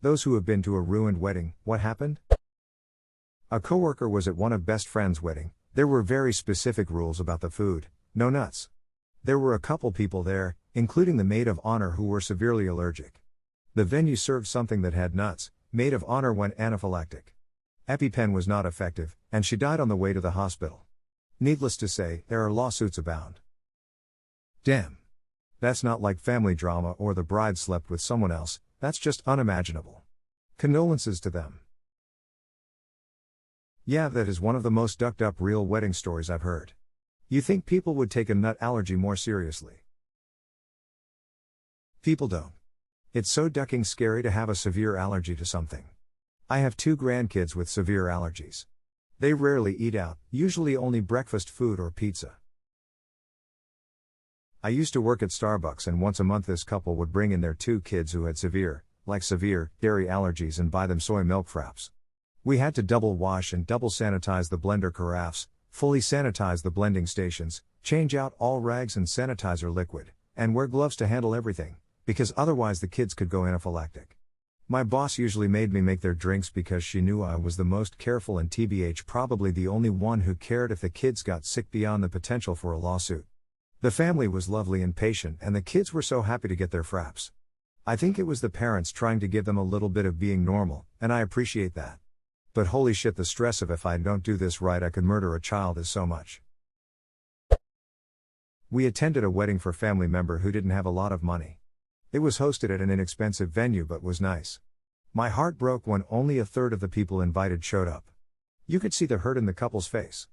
Those who have been to a ruined wedding, what happened? A coworker was at one of best friend's wedding. There were very specific rules about the food, no nuts. There were a couple people there, including the maid of honor, who were severely allergic. The venue served something that had nuts. Maid of honor went anaphylactic. EpiPen was not effective, and she died on the way to the hospital. Needless to say, there are lawsuits abound. Damn. That's not like family drama or the bride slept with someone else, that's just unimaginable. Condolences to them. Yeah, that is one of the most ducked up real wedding stories I've heard. You think people would take a nut allergy more seriously? People don't. It's so ducking scary to have a severe allergy to something. I have 2 grandkids with severe allergies. They rarely eat out, usually only breakfast food or pizza. I used to work at Starbucks, and once a month this couple would bring in their 2 kids who had severe dairy allergies and buy them soy milk fraps. We had to double wash and double sanitize the blender carafes, fully sanitize the blending stations, change out all rags and sanitizer liquid, and wear gloves to handle everything, because otherwise the kids could go anaphylactic. My boss usually made me make their drinks because she knew I was the most careful and TBH probably the only one who cared if the kids got sick beyond the potential for a lawsuit. The family was lovely and patient, and the kids were so happy to get their fraps. I think it was the parents trying to give them a little bit of being normal, and I appreciate that. But holy shit, the stress of if I don't do this right I could murder a child is so much. We attended a wedding for a family member who didn't have a lot of money. It was hosted at an inexpensive venue but was nice. My heart broke when only a third of the people invited showed up. You could see the hurt in the couple's face.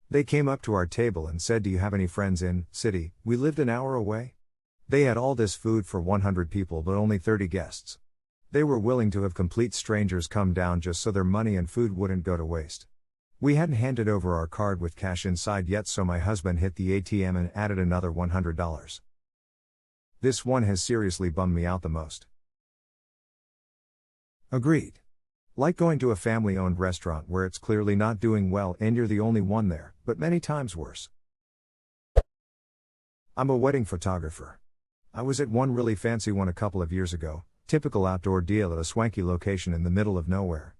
They came up to our table and said, "Do you have any friends in city? We lived an hour away." They had all this food for 100 people but only 30 guests. They were willing to have complete strangers come down just so their money and food wouldn't go to waste. We hadn't handed over our card with cash inside yet, so my husband hit the ATM and added another $100. This one has seriously bummed me out the most. Agreed. Like going to a family-owned restaurant where it's clearly not doing well and you're the only one there, but many times worse. I'm a wedding photographer. I was at one really fancy one a couple of years ago, typical outdoor deal at a swanky location in the middle of nowhere.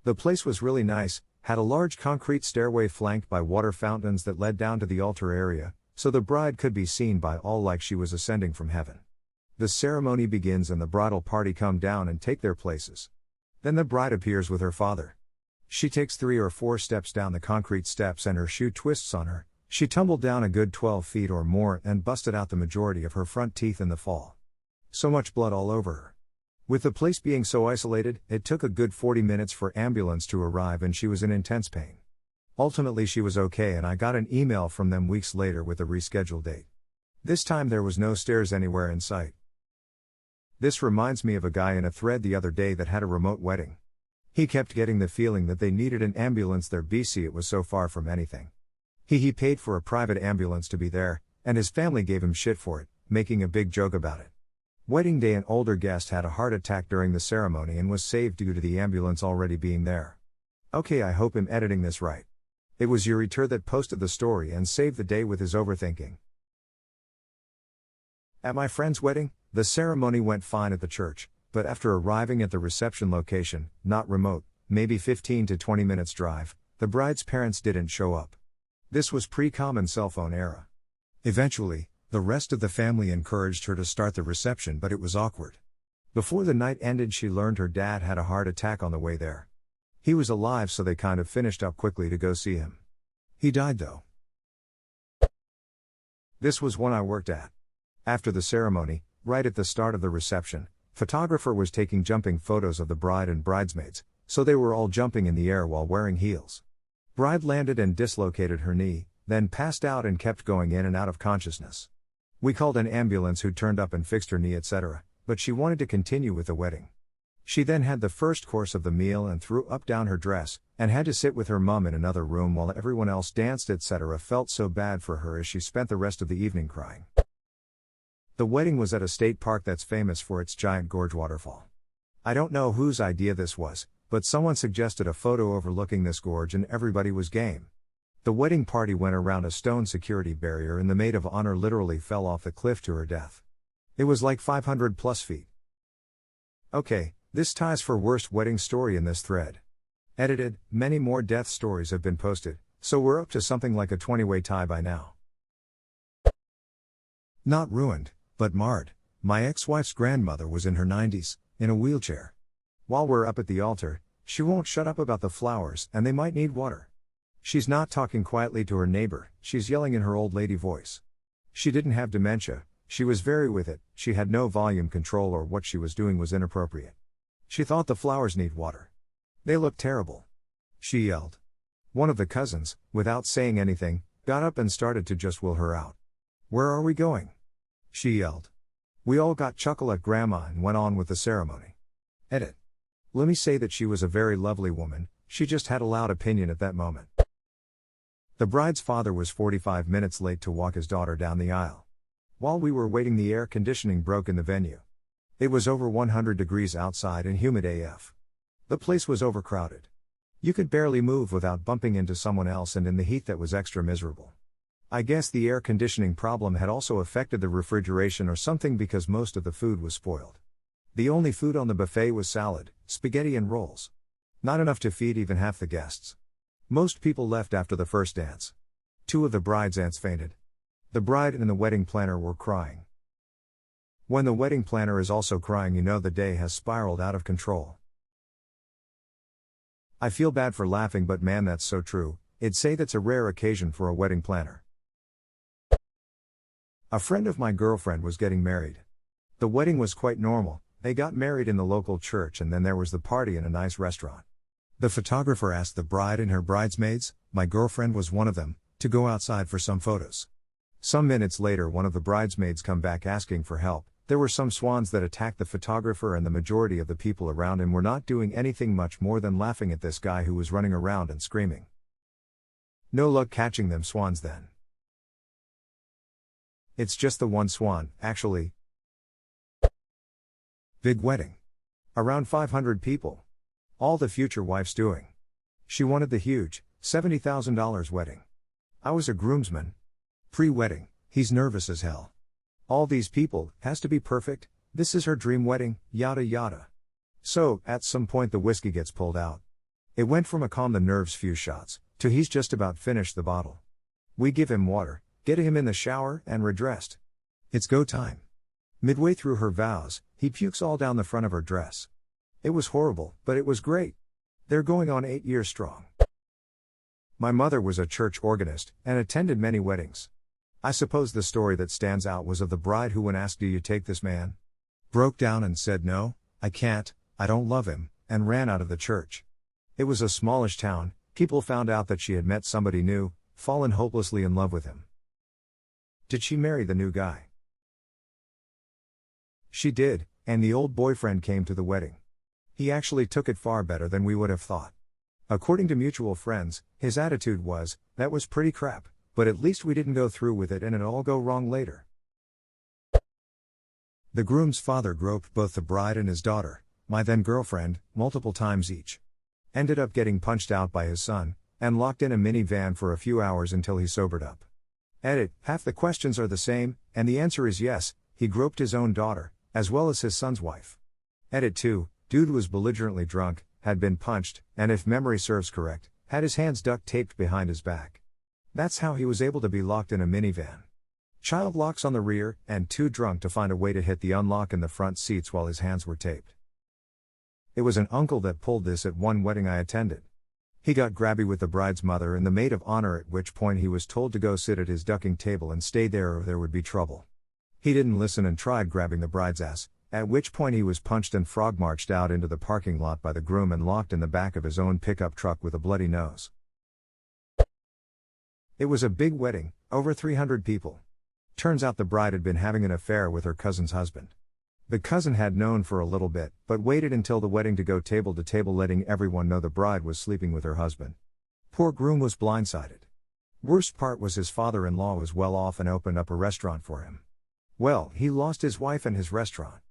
The place was really nice, had a large concrete stairway flanked by water fountains that led down to the altar area, so the bride could be seen by all like she was ascending from heaven. The ceremony begins and the bridal party come down and take their places. Then the bride appears with her father. She takes 3 or 4 steps down the concrete steps and her shoe twists on her. She tumbled down a good 12 feet or more and busted out the majority of her front teeth in the fall. So much blood all over her. With the place being so isolated, it took a good 40 minutes for ambulance to arrive and she was in intense pain. Ultimately she was okay and I got an email from them weeks later with a rescheduled date. This time there was no stairs anywhere in sight. This reminds me of a guy in a thread the other day that had a remote wedding. He kept getting the feeling that they needed an ambulance there BC it was so far from anything. He paid for a private ambulance to be there, and his family gave him shit for it, making a big joke about it. Wedding day, an older guest had a heart attack during the ceremony and was saved due to the ambulance already being there. Okay, I hope I'm editing this right. It was Yuritur that posted the story and saved the day with his overthinking. At my friend's wedding, the ceremony went fine at the church, but after arriving at the reception location, not remote, maybe 15 to 20 minutes drive, the bride's parents didn't show up. This was pre-common cell phone era. Eventually, the rest of the family encouraged her to start the reception, but it was awkward. Before the night ended, she learned her dad had a heart attack on the way there. He was alive, so they kind of finished up quickly to go see him. He died though. This was one I worked at. After the ceremony, right at the start of the reception, photographer was taking jumping photos of the bride and bridesmaids, so they were all jumping in the air while wearing heels. Bride landed and dislocated her knee, then passed out and kept going in and out of consciousness. We called an ambulance who turned up and fixed her knee, etc., but she wanted to continue with the wedding. She then had the first course of the meal and threw up down her dress, and had to sit with her mum in another room while everyone else danced, etc. Felt so bad for her as she spent the rest of the evening crying. The wedding was at a state park that's famous for its giant gorge waterfall. I don't know whose idea this was, but someone suggested a photo overlooking this gorge and everybody was game. The wedding party went around a stone security barrier and the maid of honor literally fell off the cliff to her death. It was like 500 plus feet. Okay, This ties for worst wedding story in this thread. Edited, many more death stories have been posted, so we're up to something like a 20-way tie by now. Not ruined, but marred. My ex-wife's grandmother was in her 90s, in a wheelchair. While we're up at the altar, she won't shut up about the flowers and they might need water. She's not talking quietly to her neighbor, she's yelling in her old lady voice. She didn't have dementia, she was very with it, she had no volume control or what she was doing was inappropriate. She thought the flowers need water. They look terrible. She yelled. One of the cousins, without saying anything, got up and started to just will her out. Where are we going? She yelled. We all got chuckle at Grandma and went on with the ceremony. Edit. Let me say that she was a very lovely woman, she just had a loud opinion at that moment. The bride's father was 45 minutes late to walk his daughter down the aisle. While we were waiting, the air conditioning broke in the venue. It was over 100 degrees outside and humid AF. The place was overcrowded. You could barely move without bumping into someone else, and in the heat that was extra miserable. I guess the air conditioning problem had also affected the refrigeration or something because most of the food was spoiled. The only food on the buffet was salad, spaghetti and rolls. Not enough to feed even half the guests. Most people left after the first dance. 2 of the bride's aunts fainted. The bride and the wedding planner were crying. When the wedding planner is also crying, you know the day has spiraled out of control. I feel bad for laughing, but man, that's so true. I'd say that's a rare occasion for a wedding planner. A friend of my girlfriend was getting married. The wedding was quite normal, they got married in the local church and then there was the party in a nice restaurant. The photographer asked the bride and her bridesmaids, my girlfriend was one of them, to go outside for some photos. Some minutes later, one of the bridesmaids come back asking for help. There were some swans that attacked the photographer, and the majority of the people around him were not doing anything much more than laughing at this guy who was running around and screaming. No luck catching them swans then. It's just the one swan, actually. Big wedding. Around 500 people. All the future wife's doing. She wanted the huge, $70,000 wedding. I was a groomsman. Pre-wedding, he's nervous as hell. All these people, has to be perfect, this is her dream wedding, yada yada. So, at some point the whiskey gets pulled out. It went from a calm the nerves few shots, to he's just about finished the bottle. We give him water, get him in the shower, and redressed. It's go time. Midway through her vows, he pukes all down the front of her dress. It was horrible, but it was great. They're going on 8 years strong. My mother was a church organist, and attended many weddings. I suppose the story that stands out was of the bride who, when asked, "Do you take this man?" broke down and said, "No, I can't, I don't love him," and ran out of the church. It was a smallish town, people found out that she had met somebody new, fallen hopelessly in love with him. Did she marry the new guy? She did, and the old boyfriend came to the wedding. He actually took it far better than we would have thought. According to mutual friends, his attitude was, "That was pretty crap, but at least we didn't go through with it and it'll all go wrong later." The groom's father groped both the bride and his daughter, my then girlfriend, multiple times each. Ended up getting punched out by his son, and locked in a minivan for a few hours until he sobered up. Edit, half the questions are the same, and the answer is yes, he groped his own daughter, as well as his son's wife. Edit 2, dude was belligerently drunk, had been punched, and if memory serves correct, had his hands duct taped behind his back. That's how he was able to be locked in a minivan. Child locks on the rear, and too drunk to find a way to hit the unlock in the front seats while his hands were taped. It was an uncle that pulled this at one wedding I attended. He got grabby with the bride's mother and the maid of honor, at which point he was told to go sit at his ducking table and stay there or there would be trouble. He didn't listen and tried grabbing the bride's ass, at which point he was punched and frog marched out into the parking lot by the groom and locked in the back of his own pickup truck with a bloody nose. It was a big wedding, over 300 people. Turns out the bride had been having an affair with her cousin's husband. The cousin had known for a little bit, but waited until the wedding to go table to table, letting everyone know the bride was sleeping with her husband. Poor groom was blindsided. Worst part was his father-in-law was well off and opened up a restaurant for him. Well, he lost his wife and his restaurant.